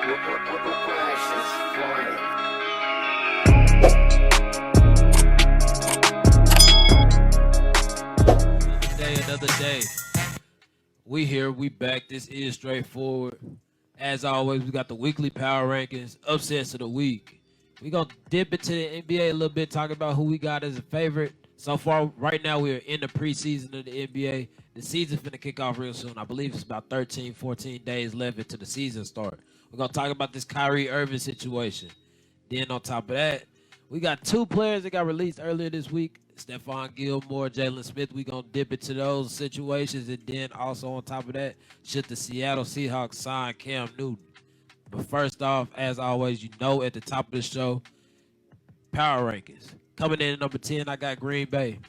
Another day. We here, we back. This is straightforward. As always, we got the weekly power rankings, upsets of the week. We gonna dip into the NBA a little bit, talking about who we got as a favorite. So far, right now, we are in the preseason of the NBA. The season's finna kick off real soon. I believe it's about 13, 14 days left until the season start. We're gonna talk about this Kyrie Irving situation. Then on top of that, we got two players that got released earlier this week. Stefan, Gilmore, Jalen Smith. We gonna dip into those situations, and then also on top of that, should the Seattle Seahawks sign Cam Newton? But first off, as always, you know at the top of the show, power rankings. Coming in at number 10, I got Green Bay.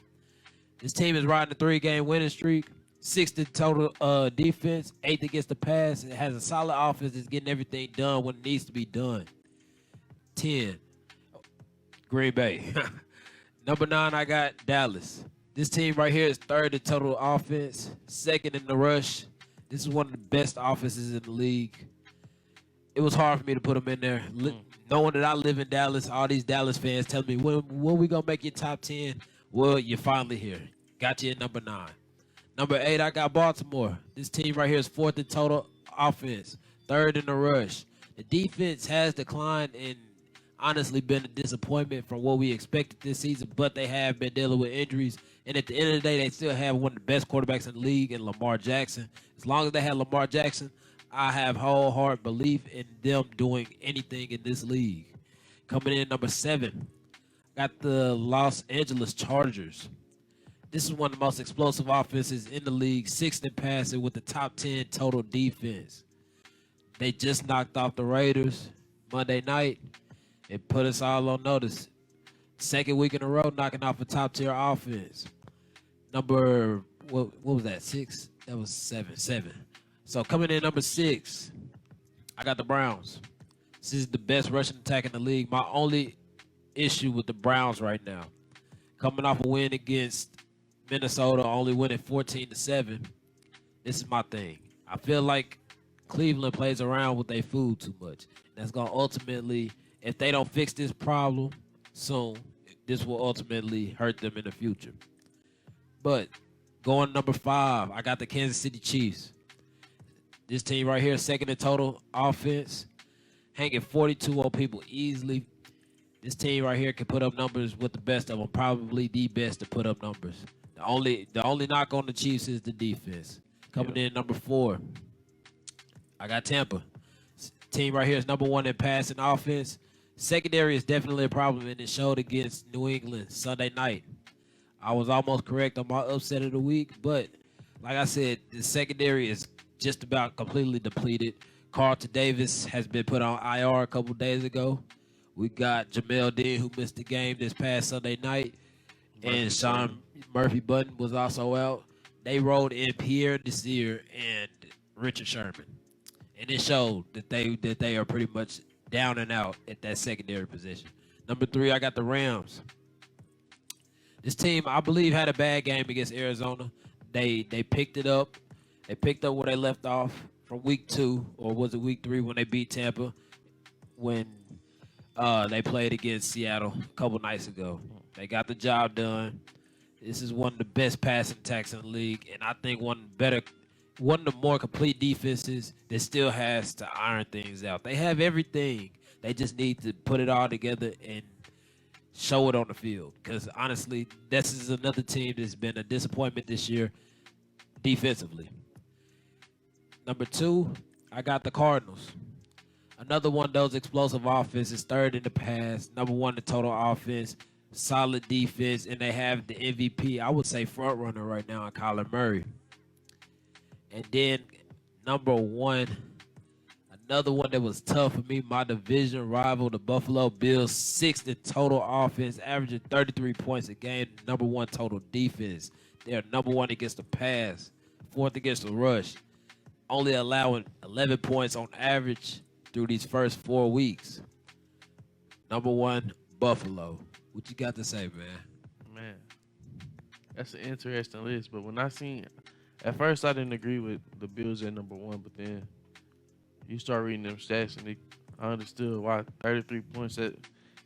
This team is riding a 3-game winning streak. 6th in total defense, 8th against the pass. It has a solid offense that's getting everything done when it needs to be done. 10, Green Bay. Number 9, I got Dallas. This team right here is 3rd in total offense, 2nd in the rush. This is one of the best offenses in the league. It was hard for me to put them in there. Knowing that I live in Dallas, all these Dallas fans tell me, when we going to make your top 10? Well, you're finally here. Got you at number 9. Number 8, I got Baltimore. This team right here is 4th in total offense, 3rd in the rush. The defense has declined and honestly been a disappointment from what we expected this season, but they have been dealing with injuries. And at the end of the day, they still have one of the best quarterbacks in the league in Lamar Jackson. As long as they have Lamar Jackson, I have wholehearted belief in them doing anything in this league. Coming in number 7, got the Los Angeles Chargers. This is one of the most explosive offenses in the league, 6th in passing with the top 10 total defense. They just knocked off the Raiders Monday night. It put us all on notice. 2nd week in a row, knocking off a top-tier offense. Number, what was that, 6? That was 7. So coming in number 6, I got the Browns. This is the best rushing attack in the league. My only issue with the Browns right now, coming off a win against Minnesota, only winning 14-7, this is my thing. I feel like Cleveland plays around with their food too much. That's going to ultimately, if they don't fix this problem soon, this will ultimately hurt them in the future. But going number 5, I got the Kansas City Chiefs. This team right here, 2nd in total offense, hanging 42 on people easily. This team right here can put up numbers with the best of them, probably the best to put up numbers. The only knock on the Chiefs is the defense. Coming in number 4, I got Tampa. Team right here is number 1 in passing offense. Secondary is definitely a problem, and it showed against New England Sunday night. I was almost correct on my upset of the week, but like I said, the secondary is just about completely depleted. Carlton Davis has been put on IR a couple days ago. We got Jamel Dean, who missed the game this past Sunday night, and Sean Murphy-Button was also out. They rolled in Pierre Desir and Richard Sherman, and it showed that they are pretty much down and out at that secondary position. Number 3, I got the Rams. This team, I believe, had a bad game against Arizona. They picked it up. They picked up where they left off from week 2, or was it week 3 when they beat Tampa when they played against Seattle a couple nights ago. They got the job done. This is one of the best passing attacks in the league, and I think one of the more complete defenses that still has to iron things out. They have everything. They just need to put it all together and show it on the field. Because, honestly, this is another team that's been a disappointment this year defensively. Number 2, I got the Cardinals. Another one of those explosive offenses, 3rd in the pass, number 1 in total offense, solid defense, and they have the MVP, I would say front runner right now, in Kyler Murray. And then number 1, another one that was tough for me, my division rival, the Buffalo Bills, 6th in total offense, averaging 33 points a game, number 1 total defense. They're number 1 against the pass, 4th against the rush, only allowing 11 points on average through these first 4 weeks. Number 1, Buffalo. What you got to say, man? Man, that's an interesting list. But when I seen, at first I didn't agree with the Bills at number 1, but then you start reading them stats, and I understood why 33 points. That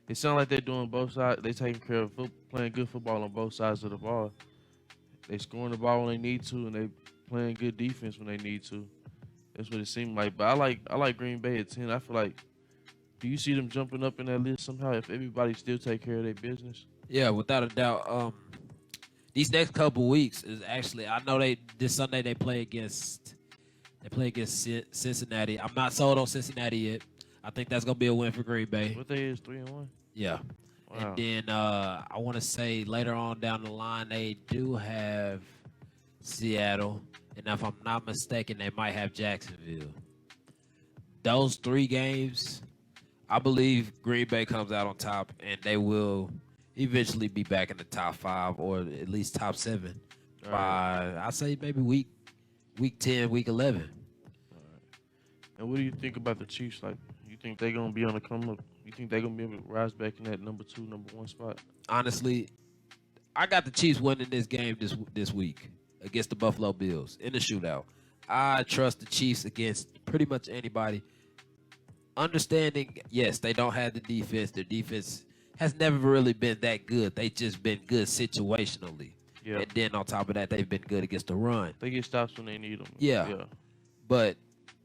it sounds like they're doing both sides. They taking care of playing good football on both sides of the ball. They scoring the ball when they need to, and they playing good defense when they need to. That's what it seemed like. But I like Green Bay at 10. I feel like, do you see them jumping up in that list somehow if everybody still take care of their business? Yeah, without a doubt. These next couple weeks is actually, I know this Sunday they play against Cincinnati. I'm not sold on Cincinnati yet. I think that's gonna be a win for Green Bay. What they is 3-1. Yeah. Wow. And then I want to say later on down the line they do have Seattle, and if I'm not mistaken, they might have Jacksonville. Those 3 games, I believe Green Bay comes out on top, and they will eventually be back in the top 5 or at least top 7 by I say maybe week 10, week 11. All right. And what do you think about the Chiefs? Like, you think they're gonna be on the come up? You think they're gonna be able to rise back in that number 2, number 1 spot? Honestly, I got the Chiefs winning this game this week against the Buffalo Bills in the shootout. I trust the Chiefs against pretty much anybody. Understanding, yes, they don't have the defense. Their defense has never really been that good. They just been good situationally. Yeah. And then on top of that, they've been good against the run. They get stops when they need them. Yeah. But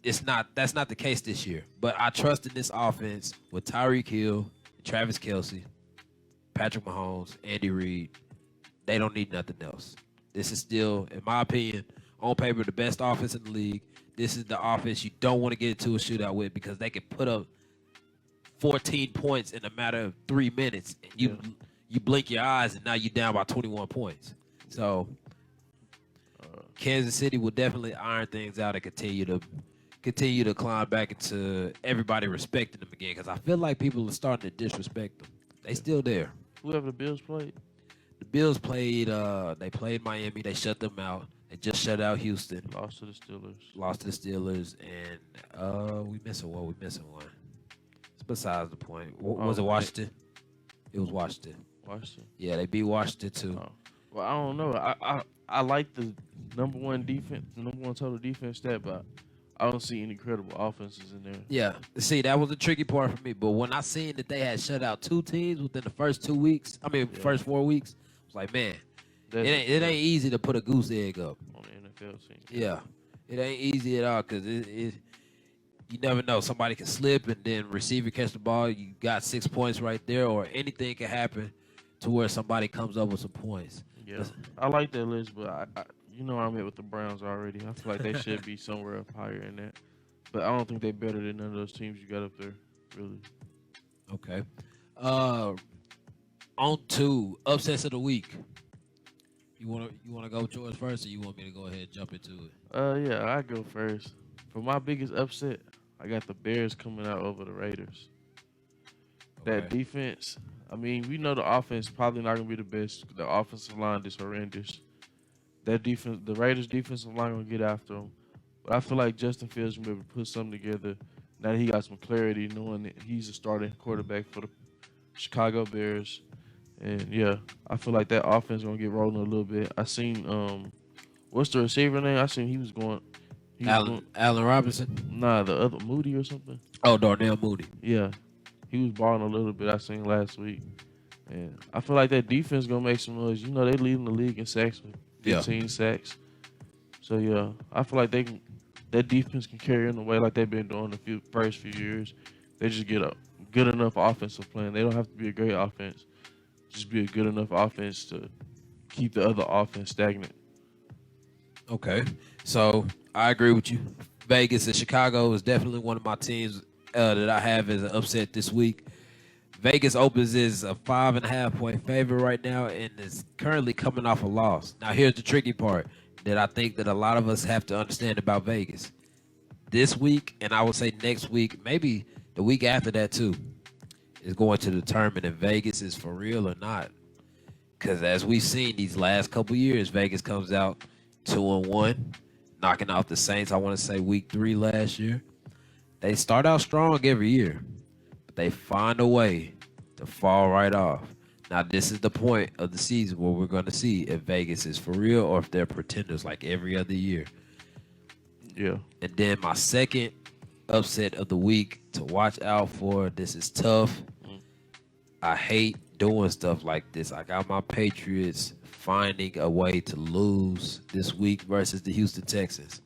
that's not the case this year. But I trust in this offense with Tyreek Hill, Travis Kelce, Patrick Mahomes, Andy Reid. They don't need nothing else. This is still, in my opinion, on paper, the best offense in the league. This is the offense you don't want to get into a shootout with because they can put up 14 points in a matter of 3 minutes. And you blink your eyes, and now you're down by 21 points. So Kansas City will definitely iron things out and continue to climb back into everybody respecting them again because I feel like people are starting to disrespect them. They still there. Whoever the Bills played? The Bills played they played Miami. They shut them out. They just shut out Houston. Lost to the Steelers. And we missing one. It's besides the point. Was it Washington? It was Washington. Washington? Yeah, they beat Washington too. Oh. Well, I don't know. I like the number 1 defense, the number 1 total defense stat, but I don't see any credible offenses in there. Yeah. See, that was the tricky part for me. But when I seen that they had shut out 2 teams within the first 2 weeks, first 4 weeks, I was like, man, it ain't easy to put a goose egg up on the NFL team. Yeah, it ain't easy at all because you never know. Somebody can slip and then receiver catch the ball. You got 6 points right there, or anything can happen to where somebody comes up with some points. Yeah, I like that list, but I I'm at with the Browns already. I feel like they should be somewhere up higher in that. But I don't think they're better than none of those teams you got up there, really. Okay. On to upsets of the week. You wanna go with yours first, or you want me to go ahead and jump into it? Yeah, I go first. For my biggest upset, I got the Bears coming out over the Raiders. Okay. That defense, we know the offense probably not gonna be the best. The offensive line is horrendous. That defense, the Raiders' defensive line gonna get after them. But I feel like Justin Fields gonna be able to put something together. Now that he got some clarity, knowing that he's a starting quarterback for the Chicago Bears. And yeah, I feel like that offense gonna get rolling a little bit. I seen what's the receiver name? I seen he was going. Allen Robinson. Nah, the other Moody or something. Oh, Darnell Moody. Yeah, he was balling a little bit. I seen last week, and I feel like that defense gonna make some noise. They leading the league in sacks with 15 sacks. So yeah, I feel like that defense can carry in the way like they've been doing the first few years. They just get a good enough offensive plan. They don't have to be a great offense. Just be a good enough offense to keep the other offense stagnant. Okay, so I agree with you. Vegas and Chicago is definitely one of my teams that I have as an upset this week. Vegas opens as a 5.5 point favorite right now and is currently coming off a loss. Now here's the tricky part that I think that a lot of us have to understand about Vegas. This week, and I would say next week, maybe the week after that too, is going to determine if Vegas is for real or not. Because as we've seen these last couple years, Vegas comes out 2-1, knocking off the Saints. I want to say week 3 last year. They start out strong every year, but they find a way to fall right off. Now, this is the point of the season where we're going to see if Vegas is for real or if they're pretenders like every other year. Yeah. And then my second upset of the week to watch out for. This is tough. I hate doing stuff like this. I got my Patriots finding a way to lose this week versus the Houston Texans.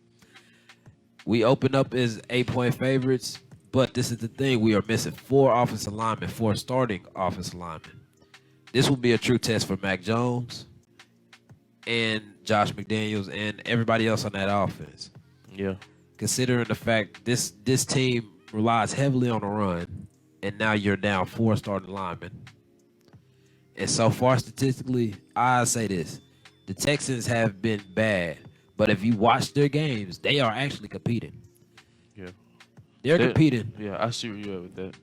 We open up as 8-point favorites, but this is the thing. We are missing 4 offensive linemen, 4 starting offensive linemen. This will be a true test for Mac Jones and Josh McDaniels and everybody else on that offense. Yeah. Considering the fact this team relies heavily on the run, and now you're down 4 starting linemen. And so far, statistically, I say this. The Texans have been bad, but if you watch their games, they are actually competing. Yeah. They're competing. Yeah, I see where you're at with that.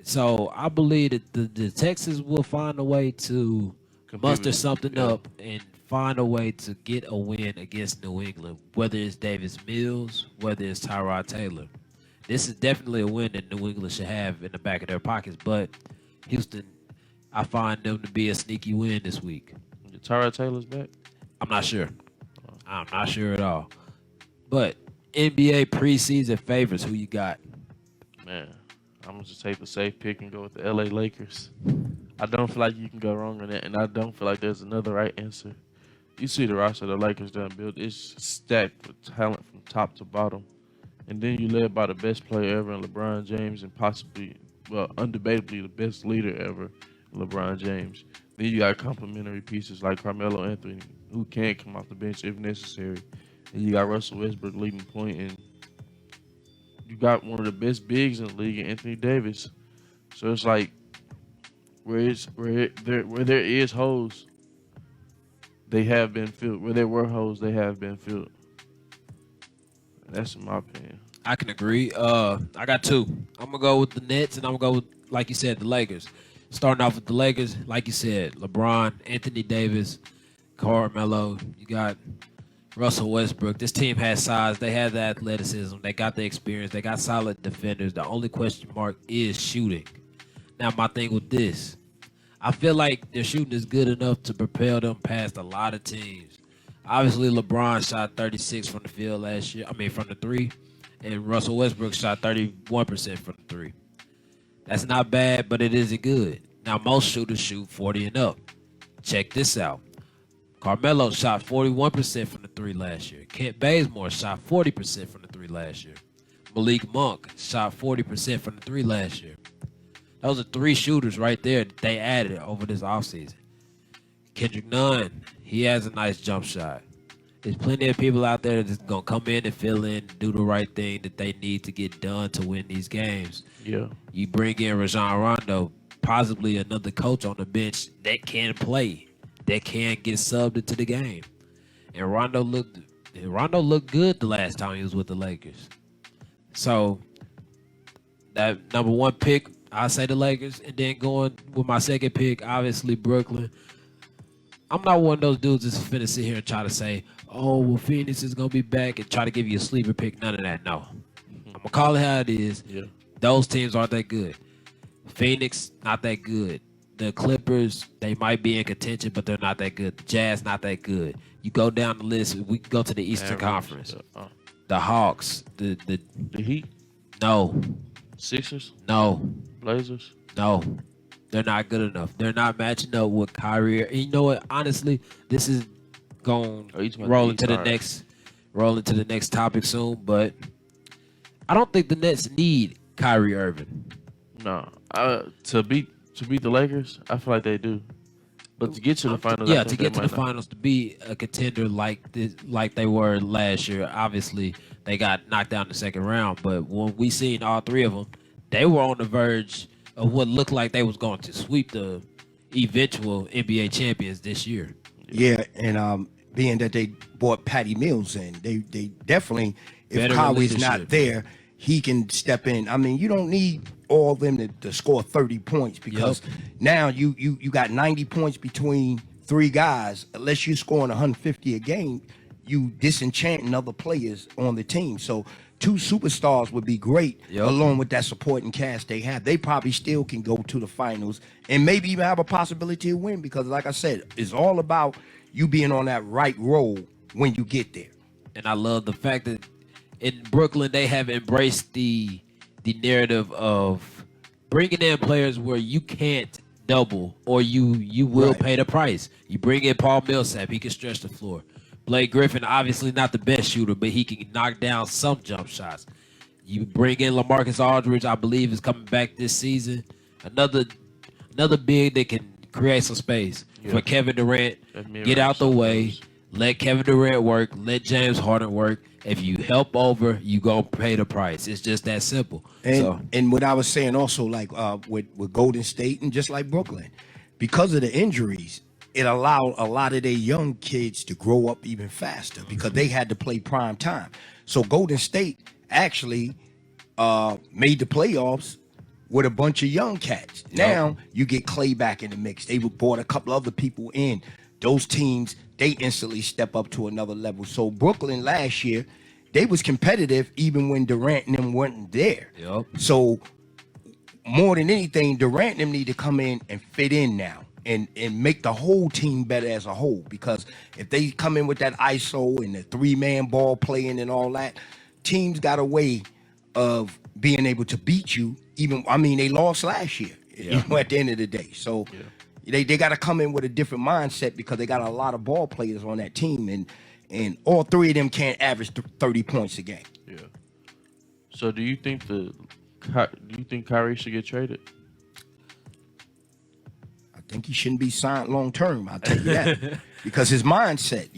So I believe that the Texans will find a way to muster something up and find a way to get a win against New England, whether it's Davis Mills, whether it's Tyrod Taylor. This is definitely a win that New England should have in the back of their pockets, but Houston, I find them to be a sneaky win this week. Tyrod Taylor's back? I'm not sure. I'm not sure at all. But NBA preseason favorites, who you got? Man, I'm going to just take the safe pick and go with the LA Lakers. I don't feel like you can go wrong on that, and I don't feel like there's another right answer. You see the roster the Lakers done built. It's stacked with talent from top to bottom. And then you led by the best player ever in LeBron James and possibly, well, undebatably the best leader ever, LeBron James. Then you got complementary pieces like Carmelo Anthony, who can come off the bench if necessary. And you got Russell Westbrook leading point, and you got one of the best bigs in the league, Anthony Davis. So it's like where there is holes, they have been filled. Where there were holes, they have been filled. That's in my opinion. I can agree. I got 2. I'm going to go with the Nets, and I'm going to go with, like you said, the Lakers. Starting off with the Lakers, like you said, LeBron, Anthony Davis, Carmelo. You got Russell Westbrook. This team has size. They have the athleticism. They got the experience. They got solid defenders. The only question mark is shooting. Now, my thing with this, I feel like their shooting is good enough to propel them past a lot of teams. Obviously, LeBron shot 36 from the field last year. From the 3. And Russell Westbrook shot 31% from the 3. That's not bad, but it isn't good. Now, most shooters shoot 40 and up. Check this out. Carmelo shot 41% from the 3 last year. Kent Bazemore shot 40% from the 3 last year. Malik Monk shot 40% from the 3 last year. Those are 3 shooters right there that they added over this offseason. Kendrick Nunn, he has a nice jump shot. There's plenty of people out there that's going to come in and fill in, do the right thing that they need to get done to win these games. Yeah. You bring in Rajon Rondo, possibly another coach on the bench that can play, that can get subbed into the game. And Rondo looked good the last time he was with the Lakers. So that number 1 pick, I say the Lakers, and then going with my second pick, obviously Brooklyn. I'm not one of those dudes that's finna sit here and try to say, oh, well, Phoenix is going to be back and try to give you a sleeper pick. None of that, no. I'm going to call it how it is. Yeah. Those teams aren't that good. Phoenix, not that good. The Clippers, they might be in contention, but they're not that good. The Jazz, not that good. You go down the list, we go to the Eastern Conference. The Hawks, the Heat? No. Sixers? No. Blazers? No. They're not good enough. They're not matching up with Kyrie. And you know what? Honestly, this is going to roll into the next topic soon. But I don't think the Nets need Kyrie Irving. No. To beat the Lakers, I feel like they do. But to get to the finals, to get to the finals, to be a contender like they were last year, obviously they got knocked down in the second round. But when we seen all 3 of them, they were on the verge of what looked like they was going to sweep the eventual NBA champions this year. Yeah, and being that they brought Patty Mills in, they definitely, if Kyrie's not there, he can step in. I mean, you don't need all of them to score 30 points because now you got 90 points between 3 guys. Unless you're scoring 150 a game, you disenchanting other players on the team. So 2 superstars would be great along with that supporting cast they have. They probably still can go to the finals and maybe even have a possibility to win because, like I said, it's all about you being on that right roll when you get there. And I love the fact that in Brooklyn, they have embraced the narrative of bringing in players where you can't double or you will pay the price. You bring in Paul Millsap, he can stretch the floor. Blake Griffin, obviously not the best shooter, but he can knock down some jump shots. You bring in LaMarcus Aldridge, I believe, is coming back this season. Another big that can create some space for Kevin Durant. Get out the way. Let Kevin Durant work. Let James Harden work. If you help over, you gonna pay the price. It's just that simple. And what I was saying also, like with Golden State and just like Brooklyn, because of the injuries, it allowed a lot of their young kids to grow up even faster because they had to play prime time. So Golden State actually made the playoffs with a bunch of young cats. Now you get Clay back in the mix. They brought a couple other people in. Those teams, they instantly step up to another level. So Brooklyn last year, they was competitive even when Durant and them weren't there. So more than anything, Durant and them need to come in and fit in now and make the whole team better as a whole. Because if they come in with that ISO and the 3-man ball playing and all that, teams got a way of being able to beat you. They lost last year, at the end of the day. So they got to come in with a different mindset because they got a lot of ball players on that team, and all three of them can't average 30 points a game. Yeah. So do you think Kyrie should get traded? I think he shouldn't be signed long term. I'll tell you that because his mindset.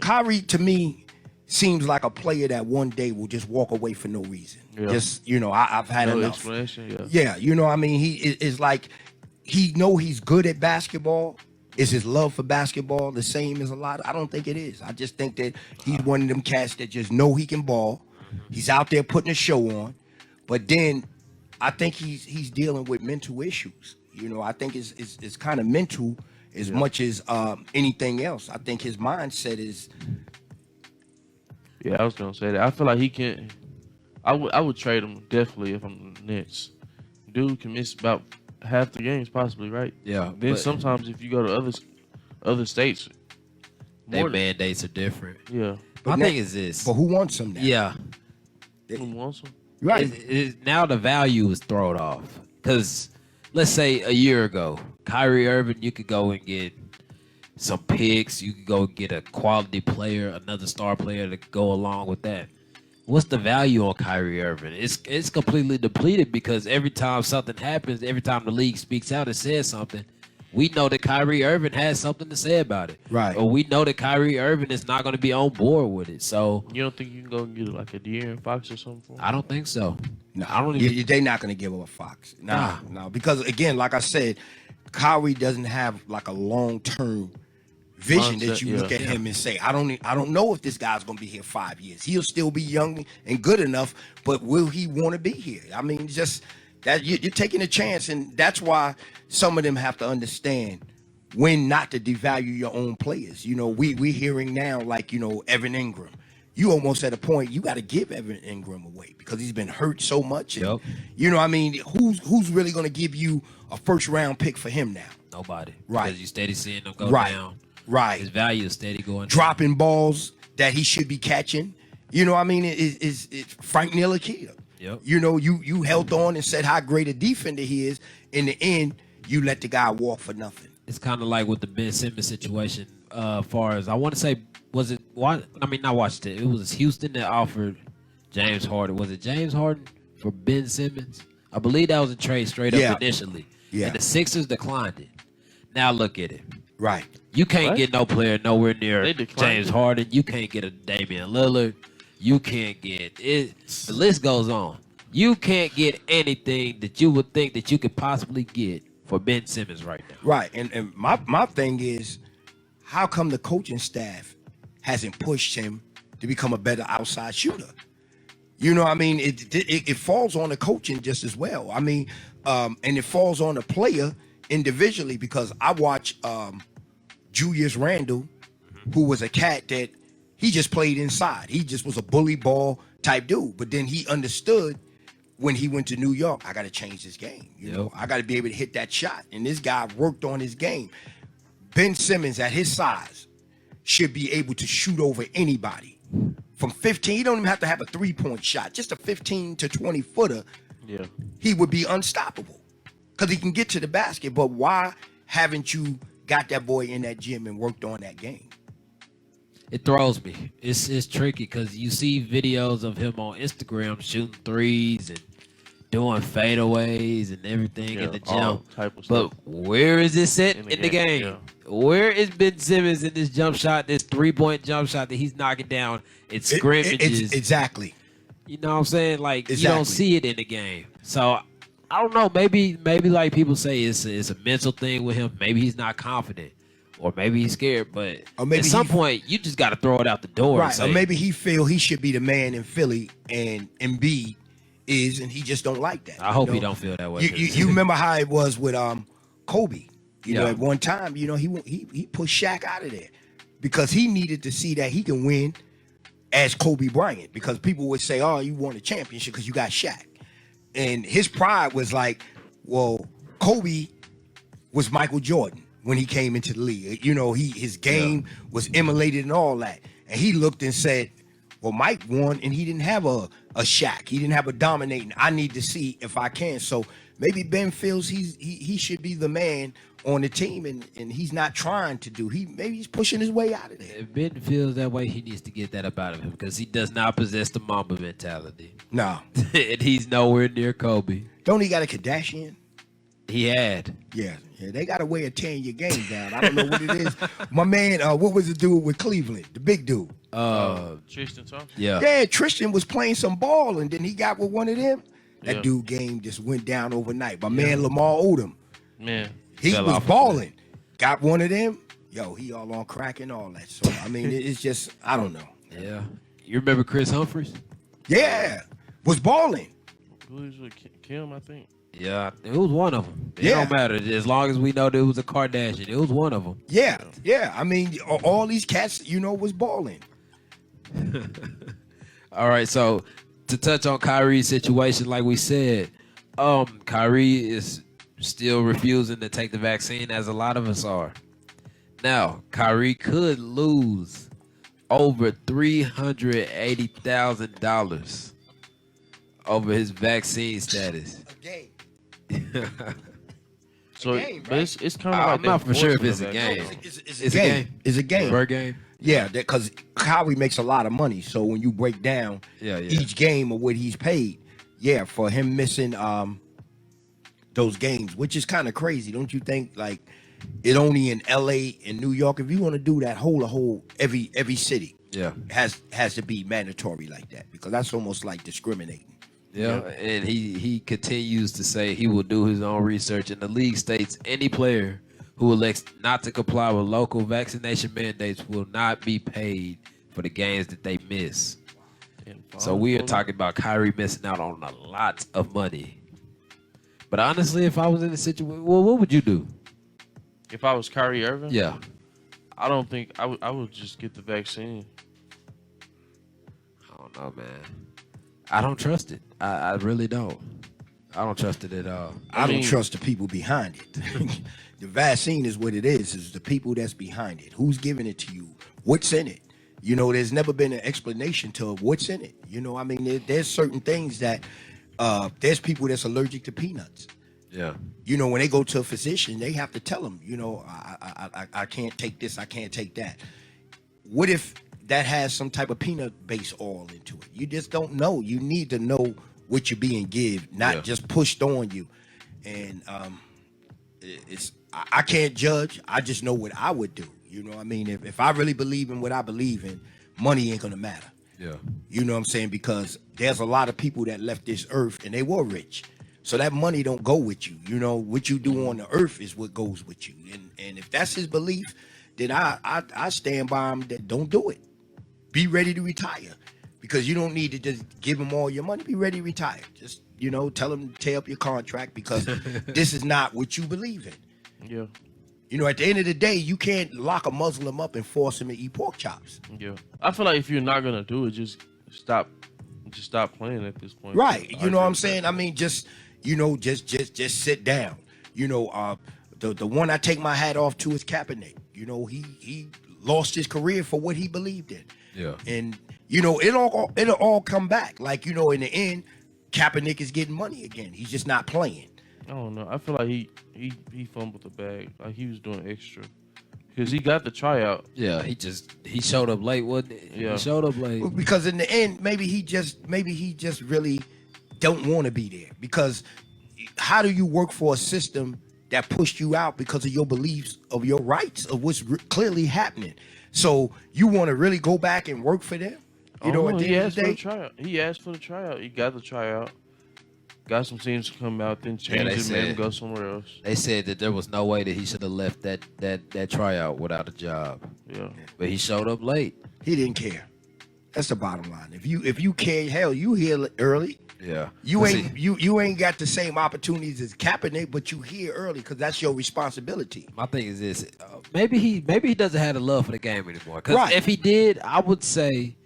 Kyrie to me seems like a player that one day will just walk away for no reason. Just I've had enough. Explanation. He is like. He know he's good at basketball. Is his love for basketball the same as a lot? I don't think it is. I just think that he's one of them cats that just know he can ball. He's out there putting a show on. But then I think he's dealing with mental issues. I think it's kind of mental as much as anything else. I think his mindset is. Yeah, I was gonna say that. I feel like he can. I would trade him definitely if I'm the Nets. Dude can miss about half the games possibly, right? Yeah. Then sometimes if you go to other states, their mandates are different. Yeah. My thing is this. But who wants him now? Yeah. Who wants him? Right. Now the value is thrown off. Because let's say a year ago, Kyrie Irving, you could go and get some picks. You could go get a quality player, another star player to go along with that. What's the value on Kyrie Irving? It's completely depleted because every time something happens, every time the league speaks out and says something, we know that Kyrie Irving has something to say about it. Right. Or we know that Kyrie Irving is not going to be on board with it. So you don't think you can go and get like a De'Aaron Fox or something for him? I don't think so. No, I don't even. They're not going to give up a Fox. No, because again, like I said, Kyrie doesn't have like a long-term vision that you look at him and say, I don't know if this guy's gonna be here 5 years. He'll still be young and good enough, but will he want to be here? I mean, just that you're taking a chance, and that's why some of them have to understand when not to devalue your own players. We hearing now like Evan Ingram. You almost at a point you got to give Evan Ingram away because he's been hurt so much. And, who's really gonna give you a first-round pick for him now? Nobody. Right. Because you steady seeing them go down. Right. His value is steady going dropping balls that he should be catching. It's Frank Ntilikina. Yep. You held on and said how great a defender he is. In the end, you let the guy walk for nothing. It's kind of like with the Ben Simmons situation. Far as I want to say, was it? Not Washington. It was Houston that offered James Harden. Was it James Harden for Ben Simmons? I believe that was a trade straight up initially. Yeah. And the Sixers declined it. Now look at it. Right. You can't get no player nowhere near James Harden. You can't get a Damian Lillard. You can't get it. The list goes on. You can't get anything that you would think that you could possibly get for Ben Simmons right now. Right. And my thing is, how come the coaching staff hasn't pushed him to become a better outside shooter? It falls on the coaching just as well. And it falls on the player individually because I watch Julius Randle, who was a cat that he just played inside. He just was a bully ball type dude. But then he understood when he went to New York, I got to change this game. I got to be able to hit that shot. And this guy worked on his game. Ben Simmons at his size should be able to shoot over anybody from 15. He don't even have to have a 3-point shot. Just a 15 to 20 footer. Yeah. He would be unstoppable because he can get to the basket. But why haven't you got that boy in that gym and worked on that game? It throws me. It's tricky because you see videos of him on Instagram shooting threes and doing fadeaways and everything in the gym. Type of but stuff. where is this at in the game? Yeah. Where is Ben Simmons in this jump shot, this 3-point jump shot that he's knocking down? It's scrimmages. Exactly. You know what I'm saying? Like, Exactly. you don't see it in the game. So, I don't know. Maybe like people say it's a mental thing with him. Maybe he's not confident. Or maybe he's scared. But at some point, you just got to throw it out the door. Right. And say, or maybe he feel he should be the man in Philly and Embiid is, and he just don't like that. I hope he don't feel that way. You remember how it was with Kobe? You know, at one time, you know, he pushed Shaq out of there because he needed to see that he can win as Kobe Bryant, because people would say, "Oh, you won a championship because you got Shaq," and his pride was like, "Well, Kobe was Michael Jordan when he came into the league. You know, his game was emulated and all that." And he looked and said, "Well, Mike won, and he didn't have a Shaq. He didn't have a dominating. I need to see if I can." So maybe Ben feels he should be the man on the team, and he's not trying to do. Maybe he's pushing his way out of there. If Ben feels that way, he needs to get that up out of him because he does not possess the Mamba mentality. No. And he's nowhere near Kobe. Don't he got a Kardashian? He had. Yeah, they got a way of tearing your game down. I don't know what it is. My man, what was the dude with Cleveland? The big dude. Tristan Thompson? Yeah, Tristan was playing some ball, and then he got with one of them. That Yeah. dude game just went down overnight. My man Lamar Odom, Man. he Fell was off of balling. Got one of them. Yo, he all on crack and all that. So, I mean, it's just, I don't know. Yeah. You remember Chris Humphries? Yeah, was balling. Who was with Kim, I think? Yeah, it was one of them. It Yeah. don't matter. As long as we know there was a Kardashian, it was one of them. Yeah. I mean, all these cats, you know, was balling. All right, so to touch on Kyrie's situation, like we said, Kyrie is still refusing to take the vaccine, as a lot of us are. Now, Kyrie could lose over $380,000 over his vaccine status. A game. So, game, but it's kind of like I'm not for sure if it's a enforcement game. of that. It's It's a a game. game. It's a game. Per game? Yeah, because Kyrie makes a lot of money. So when you break down each game of what he's paid, for him missing those games, which is kind of crazy, don't you think? Like, it only in LA and New York. If you want to do that whole every city has to be mandatory like that, because that's almost like discriminating. Yeah, and he continues to say he will do his own research, and the league states any player who elects not to comply with local vaccination mandates will not be paid for the games that they miss. So we are talking about Kyrie missing out on a lot of money. But honestly, if I was in the situation, well, what would you do? If I was Kyrie Irving? Yeah. I don't think I would just get the vaccine. I don't know, man. I don't trust it. I really don't. I don't trust it at all. I don't trust the people behind it. The vaccine is what it is the people that's behind it. Who's giving it to you? What's in it? You know, there's never been an explanation to what's in it. You know, I mean, there's certain things that there's people that's allergic to peanuts. Yeah. You know, when they go to a physician, they have to tell them, you know, I can't take this, I can't take that. What if that has some type of peanut-based oil into it? You just don't know. You need to know what you're being given, not just pushed on you. And I can't judge. I just know what I would do. You know what I mean? If I really believe in what I believe in, money ain't gonna matter. Yeah. You know what I'm saying? Because there's a lot of people that left this earth and they were rich. So that money don't go with you. You know, what you do on the earth is what goes with you. And if that's his belief, then I stand by him that don't do it. Be ready to retire. Because you don't need to just give him all your money. Be ready to retire. Just, you know, tell him to tear up your contract, because this is not what you believe in. Yeah. You know, at the end of the day, you can't lock a Muslim up and force him to eat pork chops. Yeah. I feel like if you're not gonna do it, just stop playing at this point. Right. You know what I'm saying? I mean, just sit down. You know, the one I take my hat off to is Kaepernick. You know, he lost his career for what he believed in. Yeah. And It'll all come back. Like, in the end, Kaepernick is getting money again. He's just not playing. I don't know. I feel like he fumbled the bag. Like he was doing extra because he got the tryout. Yeah, he showed up late, wasn't it? Yeah. He showed up late. Because in the end, maybe he just really don't want to be there. Because how do you work for a system that pushed you out because of your beliefs, of your rights, of what's clearly happening? So you want to really go back and work for them? At the end of the day, He asked for the tryout. He got the tryout. Got some teams to come out, then change it, made him go somewhere else. They said that there was no way that he should have left that tryout without a job. Yeah. But he showed up late. He didn't care. That's the bottom line. If you care, hell, you here early. Yeah. You ain't got the same opportunities as Kaepernick, but you here early because that's your responsibility. My thing is this: maybe he doesn't have the love for the game anymore. Because Right. if he did, I would say,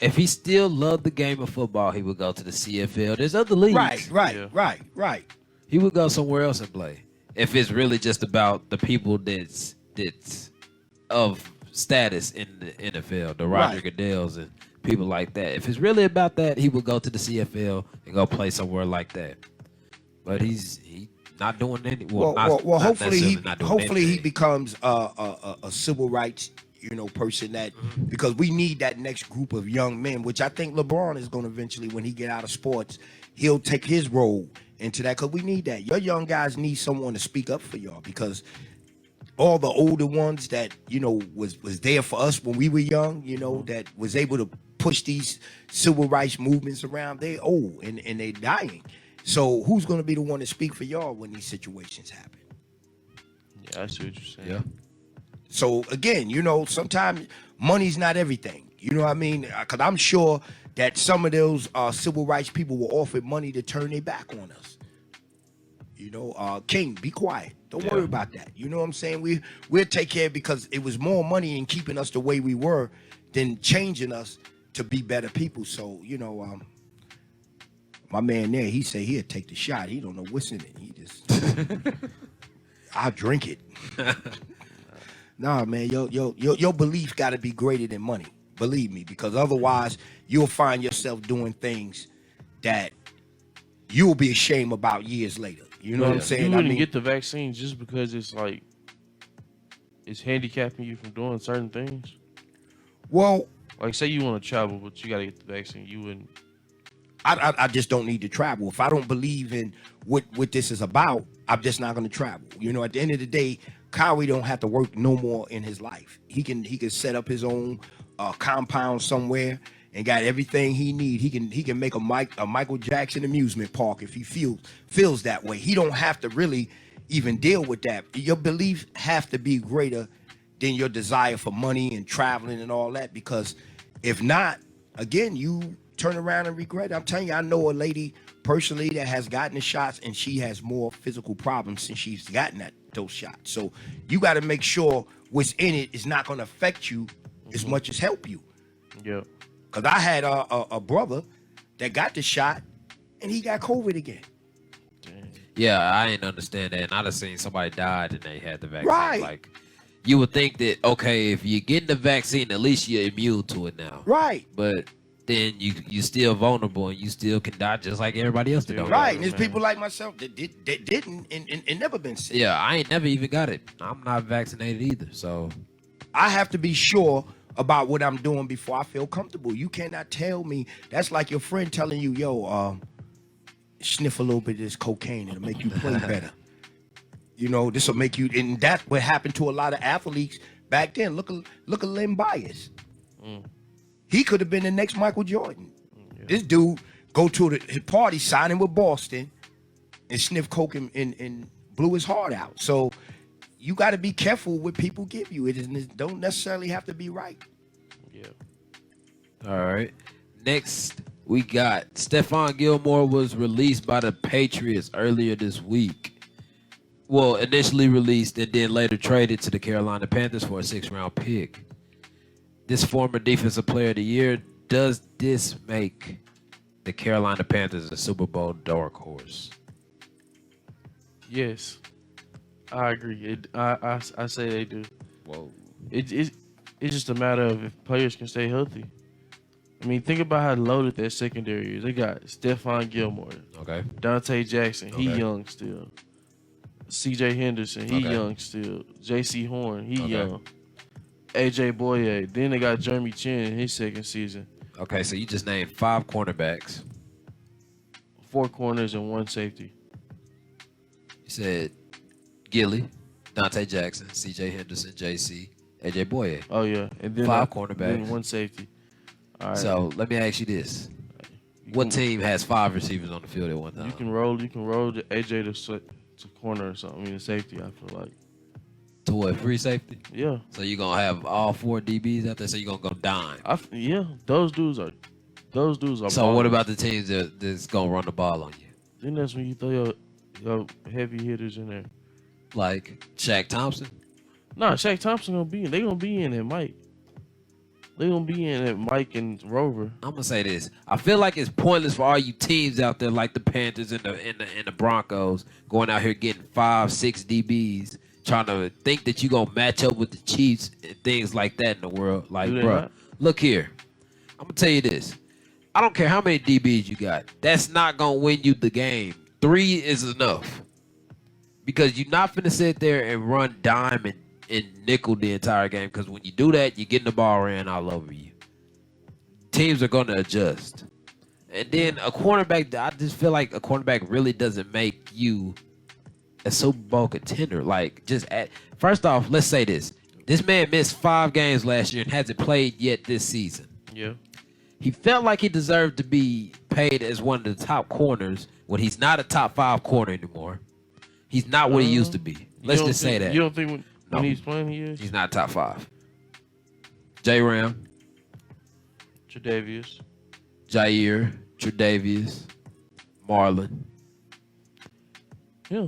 if he still loved the game of football, he would go to the CFL. There's other leagues. Right. He would go somewhere else and play. If it's really just about the people that's of status in the NFL, the Roger Goodells and people like that. If it's really about that, he would go to the CFL and go play somewhere like that. But he's not doing any. Hopefully he anything. becomes a civil rights person that because we need that next group of young men, which I think LeBron is going to eventually, when he get out of sports, he'll take his role into that because we need that. Your young guys need someone to speak up for y'all because all the older ones that was there for us when we were young, that was able to push these civil rights movements around, they old and they dying. So who's going to be the one to speak for y'all when these situations happen? Yeah, I see what you're saying. Yeah. So again, sometimes money's not everything. You know what I mean? Because I'm sure that some of those civil rights people were offered money to turn their back on us. King, be quiet. Don't worry about that. You know what I'm saying? We'll take care because it was more money in keeping us the way we were than changing us to be better people. So, my man there, he say he'll take the shot. He don't know what's in it. He just, I'll drink it. Nah, man, your belief got to be greater than money. Believe me, because otherwise you'll find yourself doing things that you'll be ashamed about years later. You know what I'm saying? You wouldn't get the vaccine just because it's handicapping you from doing certain things. Well, like say you want to travel, but you got to get the vaccine. You wouldn't. I just don't need to travel. If I don't believe in what this is about, I'm just not going to travel. At the end of the day, Khary don't have to work no more in his life. He can set up his own compound somewhere and got everything he need. He can make a Michael Jackson amusement park if he feels that way. He don't have to really even deal with that. Your beliefs have to be greater than your desire for money and traveling and all that, because if not, again, you turn around and regret it. I'm telling you, I know a lady personally that has gotten the shots and she has more physical problems since she's gotten those shots. So you got to make sure what's in it is not going to affect you as much as help you. Yeah. Because I had a brother that got the shot and he got COVID again. Yeah, I ain't understand that. And I done seen somebody died and they had the vaccine. Right. Like, you would think that, okay, if you're getting the vaccine, at least you're immune to it now. Right. But then you still vulnerable and you still can die just like everybody else that don't. Right. And there's people like myself that didn't and never been sick. Yeah, I ain't never even got it. I'm not vaccinated either. So I have to be sure about what I'm doing before I feel comfortable. You cannot tell me. That's like your friend telling you, yo, sniff a little bit of this cocaine. It'll make you play better. This will make you, and that's what happened to a lot of athletes back then. Look at Len Bias. He could have been the next Michael Jordan. Yeah. This dude go to his party, signing with Boston, and sniff coke and blew his heart out. So you got to be careful what people give you. It don't necessarily have to be right. Yeah. All right. Next, we got Stefan Gilmore was released by the Patriots earlier this week. Well, initially released and then later traded to the Carolina Panthers for a 6th-round pick. This former Defensive Player of the Year, does this make the Carolina Panthers a Super Bowl dark horse? Yes, I agree. I say they do. Whoa. It's just a matter of if players can stay healthy. I mean, think about how loaded that secondary is. They got Stefan Gilmore, Okay. Dante Jackson, he Okay. young still. C.J. Henderson, he Okay. young still. J.C. Horn, he Okay. young. A.J. Boye. Then they got Jeremy Chin in his second season. Okay, so you just named 5 cornerbacks. 4 corners and 1 safety. You said Gilly, Dante Jackson, C.J. Henderson, J.C., A.J. Boye. Oh yeah, and then 5 cornerbacks. Then 1 safety. All right. So let me ask you this: what team has 5 receivers on the field at one time? You can roll the AJ to corner or something. I mean, the safety. I feel like. To what, free safety? Yeah. So you're gonna have all 4 DBs out there. So you're gonna go dime. Yeah. Those dudes are. So ballers. what about the teams that's gonna run the ball on you? Then that's when you throw your heavy hitters in there. Like Shaq Thompson? Nah, Shaq Thompson gonna be in. They gonna be in at Mike. They gonna be in at Mike and Rover. I'm gonna say this. I feel like it's pointless for all you teams out there, like the Panthers and the Broncos, going out here getting 5-6 DBs, trying to think that you gonna match up with the Chiefs and things like that in the world. Like, bro, look here. I'm gonna tell you this. I don't care how many DBs you got. That's not gonna win you the game. 3 is enough. Because you're not finna sit there and run dime and nickel the entire game. Because when you do that, you're getting the ball ran all over you. Teams are gonna adjust. And then a cornerback, I just feel like a cornerback really doesn't make you a Super Bowl contender. Like, first off, let's say this. This man missed 5 games last year and hasn't played yet this season. Yeah. He felt like he deserved to be paid as one of the top corners when he's not a top 5 corner anymore. He's not what he used to be. Let's just say that. You don't think when he's playing he is? He's not top 5. J. Ram, Tre'Davious, Jair, Tre'Davious, Marlon. Yeah.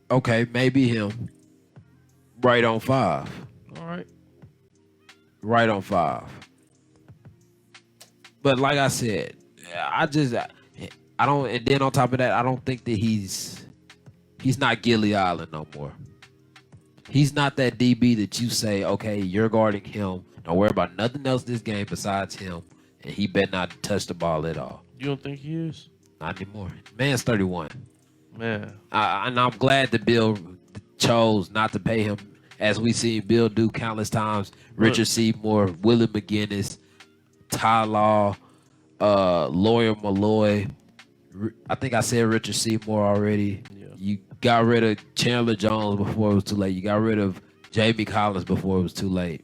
Okay, maybe him. Right on 5. All right. Right on 5. But like I said, I don't. And then on top of that, I don't think that he's not Gilly Island no more. He's not that DB that you say, okay, you're guarding him. Don't worry about nothing else this game besides him, and he better not touch the ball at all. You don't think he is? Not anymore. Man's 31. Man. And I'm glad that Bill chose not to pay him, as we see Bill do countless times. Richard Seymour, Willie McGinnis, Ty Law, Lawyer Malloy. I think I said Richard Seymour already. Yeah. You got rid of Chandler Jones before it was too late. You got rid of Jamie Collins before it was too late.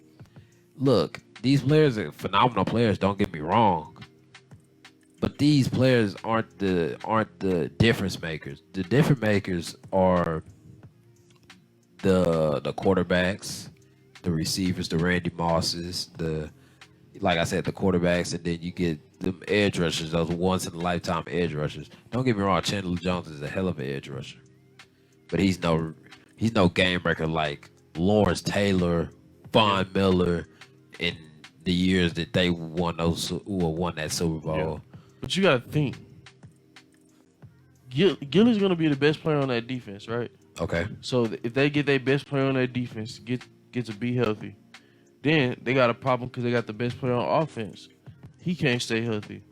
Look, these players are phenomenal players, don't get me wrong. But these players aren't the difference makers. The difference makers are the quarterbacks, the receivers, the Randy Mosses, like I said, the quarterbacks, and then you get them edge rushers, those once-in-a-lifetime edge rushers. Don't get me wrong, Chandler Jones is a hell of an edge rusher. But he's no game breaker like Lawrence Taylor, Von Miller in the years that they won that Super Bowl. Yeah. But you got to think. Gilly's going to be the best player on that defense, right? Okay. So if they get their best player on that defense, get to be healthy, then they got a problem because they got the best player on offense. He can't stay healthy.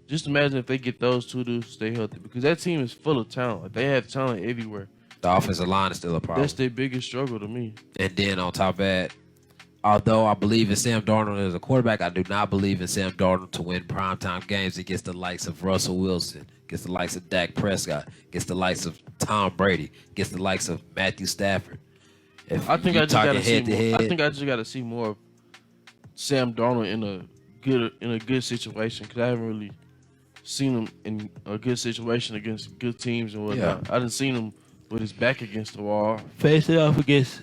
Just imagine if they get those 2 dudes to stay healthy, because that team is full of talent. Like, they have talent everywhere. The offensive line is still a problem. That's their biggest struggle to me. And then on top of that, although I believe in Sam Darnold as a quarterback, I do not believe in Sam Darnold to win primetime games against the likes of Russell Wilson, against the likes of Dak Prescott, against the likes of Tom Brady, against the likes of Matthew Stafford. I think I just got to see more of Sam Darnold in a good situation, because I haven't really seen him in a good situation against good teams and whatnot. Yeah. I didn't seen him with his back against the wall, facing off against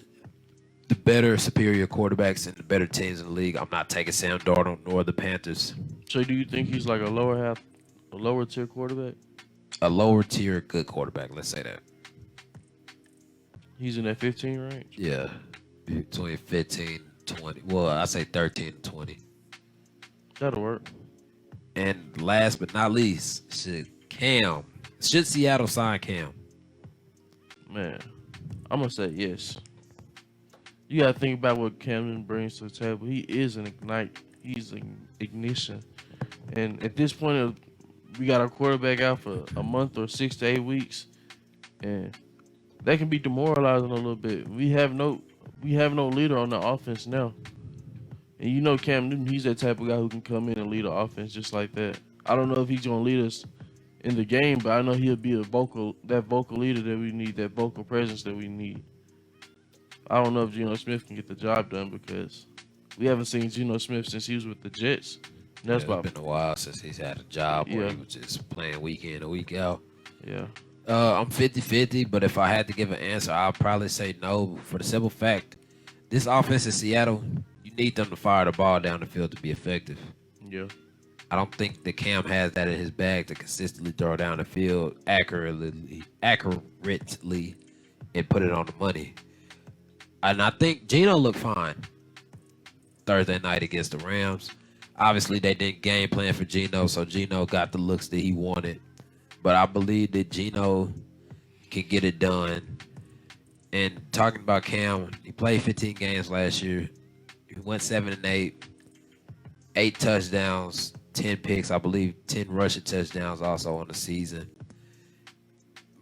the better, superior quarterbacks and the better teams in the league. I'm not taking Sam Darnold nor the Panthers. So do you think he's like a lower tier quarterback? A lower tier good quarterback, let's say that. He's in that 15 range? Yeah, between 15 20. Well, I say 13 to 20. That'll work. And last but not least, should Seattle sign Cam? Man, I'm going to say yes. You got to think about what Camden brings to the table. He is an ignite. He's ignition. And at this point, we got our quarterback out for a month or 6 to 8 weeks, and that can be demoralizing a little bit. We have no leader on the offense now. And you know Cam Newton, he's that type of guy who can come in and lead the offense just like that. I don't know if he's gonna lead us in the game, but I know he'll be that vocal leader that we need, that vocal presence that we need. I don't know if Geno Smith can get the job done because we haven't seen Geno Smith since he was with the Jets. And that's it's been a while since he's had a job where he was just playing week in and week out. Yeah. I'm 50-50, but if I had to give an answer, I'll probably say no for the simple fact, this offense in Seattle, you need them to fire the ball down the field to be effective. Yeah. I don't think that Cam has that in his bag to consistently throw down the field accurately, and put it on the money. And I think Geno looked fine Thursday night against the Rams. Obviously, they didn't game plan for Geno, so Geno got the looks that he wanted. But I believe that Geno can get it done. And talking about Cam, he played 15 games last year. He went 7-8, 8 touchdowns, 10 picks. I believe 10 rushing touchdowns also on the season.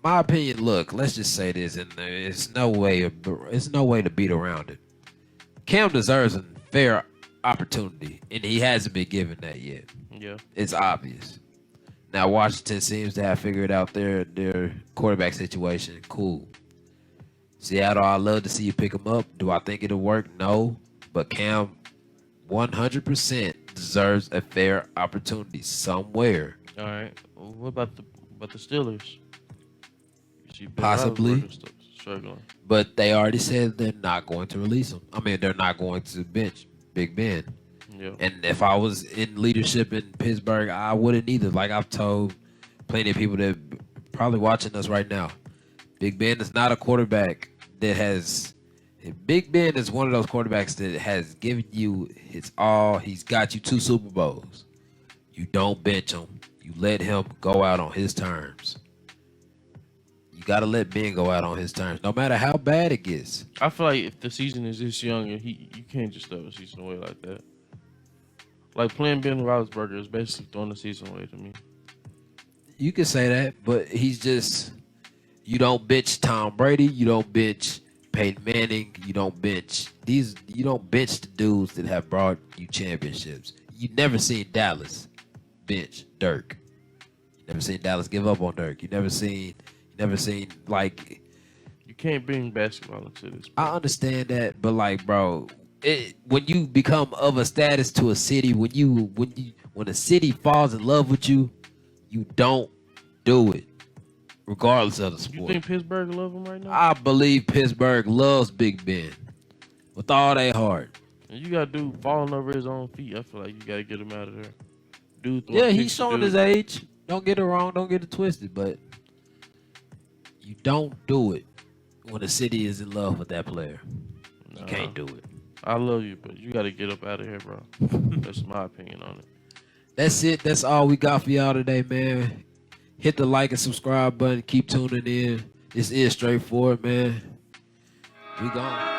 My opinion, look, let's just say this, and there's no way to beat around it. Cam deserves a fair opportunity, and he hasn't been given that yet. Yeah. It's obvious. Now, Washington seems to have figured out their quarterback situation. Cool. Seattle, I'd love to see you pick him up. Do I think it'll work? No. But Cam 100% deserves a fair opportunity somewhere. All right. Well, what about the Steelers? Possibly. Struggling. But they already said they're not going to release him. I mean, they're not going to bench Big Ben. Yeah. And if I was in leadership in Pittsburgh, I wouldn't either. Like I've told plenty of people that probably watching us right now, Big Ben is not a quarterback that has. Big Ben is one of those quarterbacks that has given you his all. He's got you 2 Super Bowls. You don't bench him. You let him go out on his terms. You got to let Ben go out on his terms, no matter how bad it gets. I feel like if the season is this young, you can't just throw the season away like that. Like playing Ben Roethlisberger is basically throwing the season away to me. You can say that, but he's just, you don't bench Tom Brady, you don't bench Peyton Manning, you don't bench the dudes that have brought you championships. You never seen Dallas bench Dirk. You never seen Dallas give up on Dirk. You never seen like. You can't bring basketball into this. I understand that, but like, bro, when you become of a status to a city, when a city falls in love with you, you don't do it, regardless of the sport. You think Pittsburgh love him right now? I believe Pittsburgh loves Big Ben with all their heart. And you got dude falling over his own feet. I feel like you got to get him out of there. Dude, yeah, he's showing his age. Don't get it wrong. Don't get it twisted. But you don't do it when the city is in love with that player. You can't do it. I love you, but you got to get up out of here, bro. That's my opinion on it. That's it. That's all we got for y'all today, man. Hit the like and subscribe button. Keep tuning in. This is Straightforward, man. We gone.